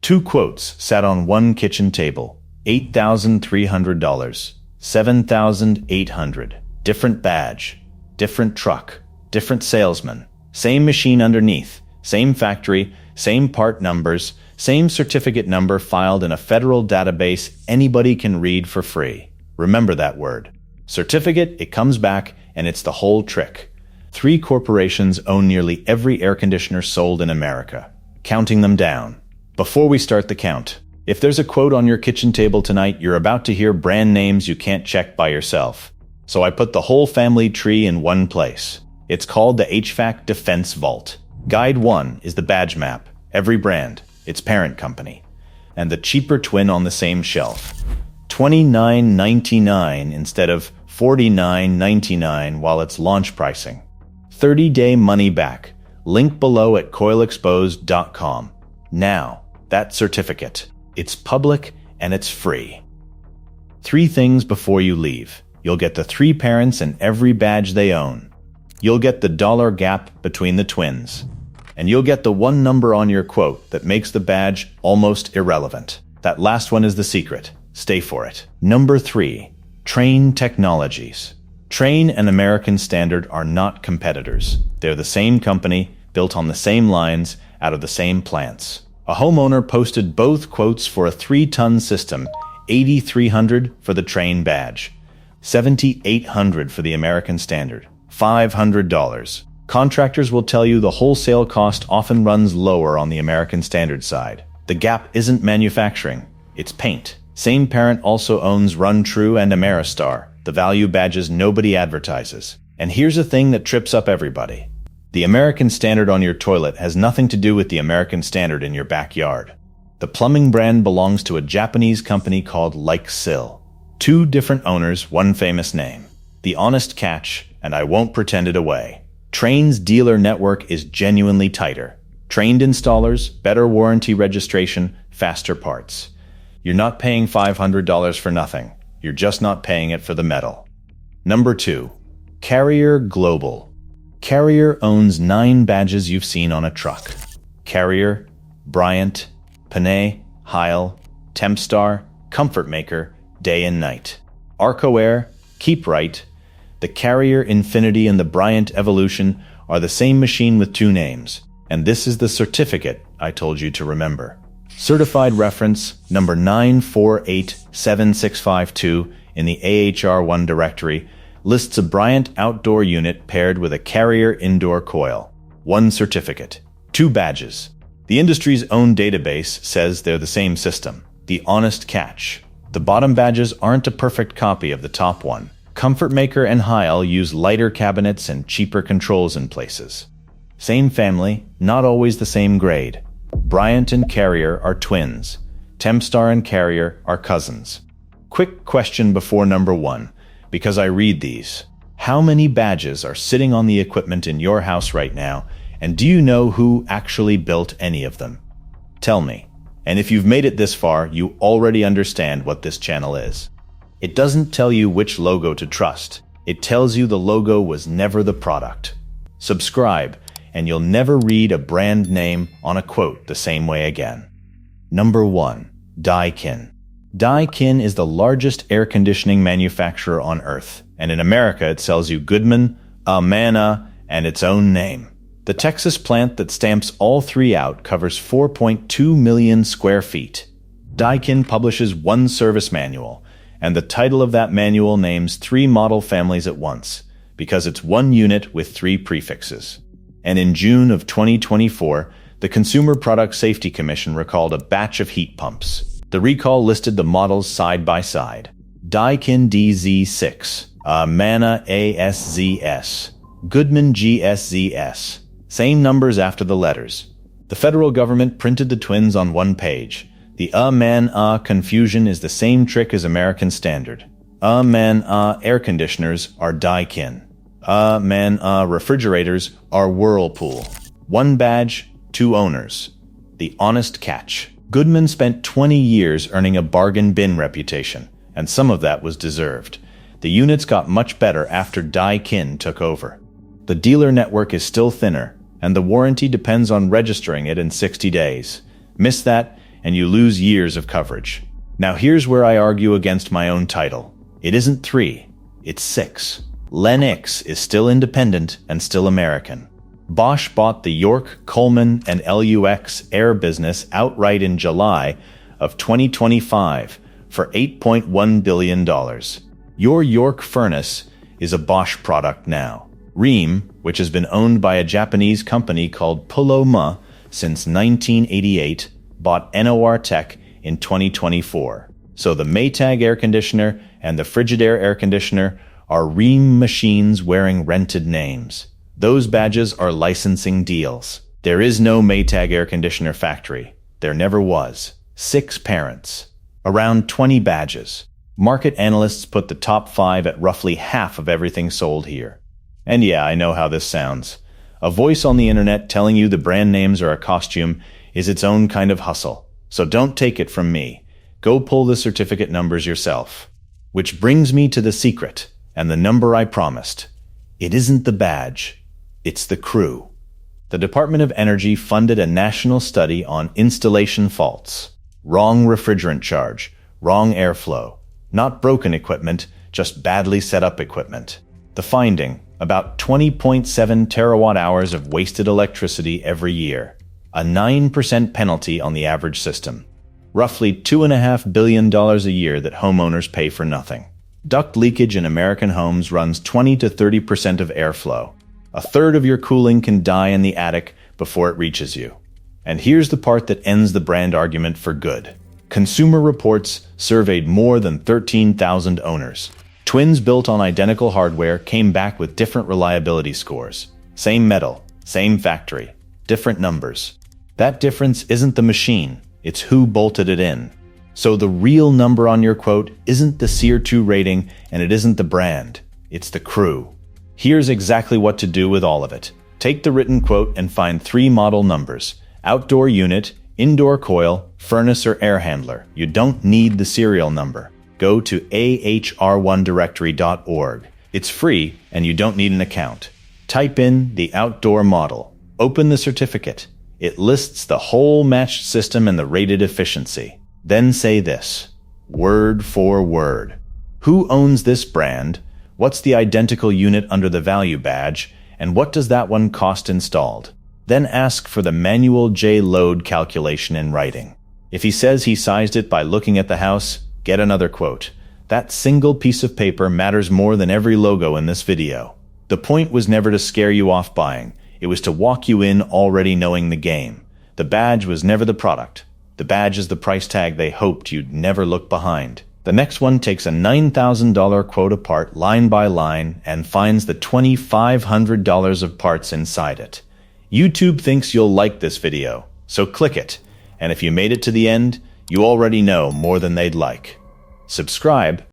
Two quotes sat on one kitchen table. $8,300, $7,800. Different badge, different truck, different salesman. Same machine underneath, same factory, same part numbers, same certificate number filed in a federal database anybody can read for free. Remember that word. Certificate, it comes back, and it's the whole trick. 3 corporations own nearly every air conditioner sold in America. Counting them down. Before we start the count, if there's a quote on your kitchen table tonight, you're about to hear brand names you can't check by yourself. So I put the whole family tree in one place. It's called the HVAC Defense Vault. Guide 1 is the badge map, every brand, its parent company, and the cheaper twin on the same shelf. $29.99 instead of $49.99 while it's launch pricing. 30-day money back. Link below at coilexposed.com. Now, that certificate. It's public and it's free. 3 things before you leave. You'll get the 3 parents and every badge they own. You'll get the dollar gap between the twins. And you'll get the one number on your quote that makes the badge almost irrelevant. That last one is the secret. Stay for it. Number 3. Trane Technologies. Trane and American Standard are not competitors. They're the same company, built on the same lines, out of the same plants. A homeowner posted both quotes for a 3-ton system, $8,300 for the Trane badge, $7,800 for the American Standard, $500. Contractors will tell you the wholesale cost often runs lower on the American Standard side. The gap isn't manufacturing, it's paint. Same parent also owns RunTru and Ameristar, the value badges nobody advertises. And here's a thing that trips up everybody. The American Standard on your toilet has nothing to do with the American Standard in your backyard. The plumbing brand belongs to a Japanese company called Luxaire. 2 different owners, one famous name. The honest catch, and I won't pretend it away. Trane's dealer network is genuinely tighter. Trained installers, better warranty registration, faster parts. You're not paying $500 for nothing. You're just not paying it for the metal. Number 2. Carrier Global. Carrier owns 9 badges you've seen on a truck. Carrier, Bryant, Payne, Heil, Tempstar, Comfortmaker, Day and Night. AHRI, Keep Right, the Carrier Infinity and the Bryant Evolution are the same machine with 2 names, and this is the certificate I told you to remember. Certified reference number 9487652 in the AHRI directory lists a Bryant outdoor unit paired with a Carrier indoor coil. 1 certificate. 2 badges. The industry's own database says they're the same system. The honest catch. The bottom badges aren't a perfect copy of the top one. Comfortmaker and Heil use lighter cabinets and cheaper controls in places. Same family, not always the same grade. Bryant and Carrier are twins. Tempstar and Carrier are cousins. Quick question before number 1, because I read these. How many badges are sitting on the equipment in your house right now, and do you know who actually built any of them? Tell me. And if you've made it this far, you already understand what this channel is. It doesn't tell you which logo to trust. It tells you the logo was never the product. Subscribe, and you'll never read a brand name on a quote the same way again. Number 1. Daikin. Daikin is the largest air conditioning manufacturer on Earth, and in America it sells you Goodman, Amana, and its own name. The Texas plant that stamps all 3 out covers 4.2 million square feet. Daikin publishes 1 service manual, and the title of that manual names 3 model families at once, because it's 1 unit with 3 prefixes. And in June of 2024, the Consumer Product Safety Commission recalled a batch of heat pumps. The recall listed the models side by side. Daikin DZ6, Amana ASZS, Goodman GSZS. Same numbers after the letters. The federal government printed the twins on 1 page. The Amana confusion is the same trick as American Standard. Amana air conditioners are Daikin. Amana refrigerators are Whirlpool. 1 badge, 2 owners. The honest catch. Goodman spent 20 years earning a bargain bin reputation, and some of that was deserved. The units got much better after Daikin took over. The dealer network is still thinner, and the warranty depends on registering it in 60 days. Miss that, and you lose years of coverage. Now here's where I argue against my own title. It isn't 3, it's 6. Lennox is still independent and still American. Bosch bought the York, Coleman, and Luxaire business outright in July of 2025 for $8.1 billion. Your York furnace is a Bosch product now. Rheem, which has been owned by a Japanese company called Paloma since 1988, bought NOR Tech in 2024. So the Maytag air conditioner and the Frigidaire air conditioner are Rheem machines wearing rented names. Those badges are licensing deals. There is no Maytag air conditioner factory. There never was. 6 parents. Around 20 badges. Market analysts put the top 5 at roughly half of everything sold here. And yeah, I know how this sounds. A voice on the internet telling you the brand names are a costume is its own kind of hustle. So don't take it from me. Go pull the certificate numbers yourself. Which brings me to the secret, and the number I promised. It isn't the badge, it's the crew. The Department of Energy funded a national study on installation faults. Wrong refrigerant charge, wrong airflow. Not broken equipment, just badly set up equipment. The finding, about 20.7 terawatt hours of wasted electricity every year. A 9% penalty on the average system. Roughly $2.5 billion a year that homeowners pay for nothing. Duct leakage in American homes runs 20 to 30% of airflow. A third of your cooling can die in the attic before it reaches you. And here's the part that ends the brand argument for good. Consumer Reports surveyed more than 13,000 owners. Twins built on identical hardware came back with different reliability scores. Same metal, same factory, different numbers. That difference isn't the machine, it's who bolted it in. So the real number on your quote isn't the SEER2 rating and it isn't the brand, it's the crew. Here's exactly what to do with all of it. Take the written quote and find 3 model numbers. Outdoor unit, indoor coil, furnace or air handler. You don't need the serial number. Go to AHR1directory.org. It's free and you don't need an account. Type in the outdoor model. Open the certificate. It lists the whole matched system and the rated efficiency. Then say this, word for word. Who owns this brand? What's the identical unit under the value badge? And what does that one cost installed? Then ask for the manual J-load calculation in writing. If he says he sized it by looking at the house, get another quote. That single piece of paper matters more than every logo in this video. The point was never to scare you off buying. It was to walk you in already knowing the game. The badge was never the product. The badge is the price tag they hoped you'd never look behind. The next one takes a $9,000 quote apart line by line and finds the $2,500 of parts inside it. YouTube thinks you'll like this video, so click it. And if you made it to the end, you already know more than they'd like. Subscribe